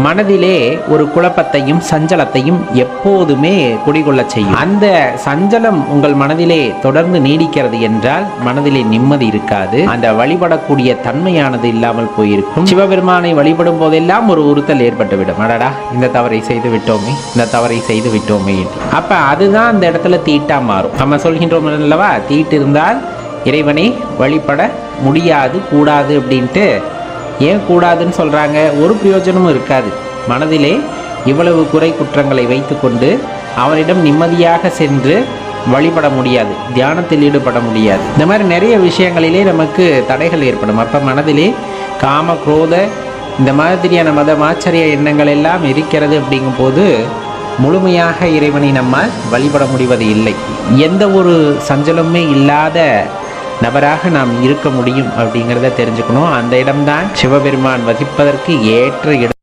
மனதிலே ஒரு குழப்பத்தையும் சஞ்சலத்தையும் எப்போதுமே குடிகொள்ள செய்யும். அந்த சஞ்சலம் உங்கள் மனதிலே தொடர்ந்து நீடிக்கிறது என்றால் மனதிலே நிம்மதி இருக்காது. அந்த வழிபடக்கூடிய தன்மையானது இல்லாமல் போயிருக்கும். சிவபெருமானை வழிபடும் போதெல்லாம் ஒரு உறுத்தல் ஏற்பட்டுவிடும். அடடா, இந்த தவறை செய்து விட்டோமே, இந்த தவறை செய்து விட்டோமே. அப்ப அதுதான் அந்த இடத்துல தீட்டா மாறும். நம்ம சொல்கின்றோம் அல்லவா, தீட்டு இருந்தால் இறைவனை வழிபட முடியாது, கூடாது அப்படின்ட்டு. ஏன் கூடாதுன்னு சொல்றாங்க? ஒரு பிரயோஜனமும் இருக்காது. மனதிலே இவ்வளவு குறை குற்றங்களை வைத்துக்கொண்டு அவரிடம் நிம்மதியாக சென்று வழிபட முடியாது, தியானத்தில் ஈடுபட முடியாது. இந்த மாதிரி நிறைய விஷயங்களிலே நமக்கு தடைகள் ஏற்படும். அப்போ மனதிலே காம குரோத இந்த மாதிரியான மதமாச்சரிய எண்ணங்கள் எல்லாம் இருக்கிறது. அப்படிங்கும் போது முழுமையாக இறைவனை நம்மால் வழிபட முடிவது இல்லை. எந்த ஒரு சஞ்சலமே இல்லாத நபராக நாம் இருக்க முடியும் அப்படிங்கிறத தெரிஞ்சுக்கணும். அந்த இடம்தான் சிவபெருமான் வசிப்பதற்கு ஏற்ற இடம்.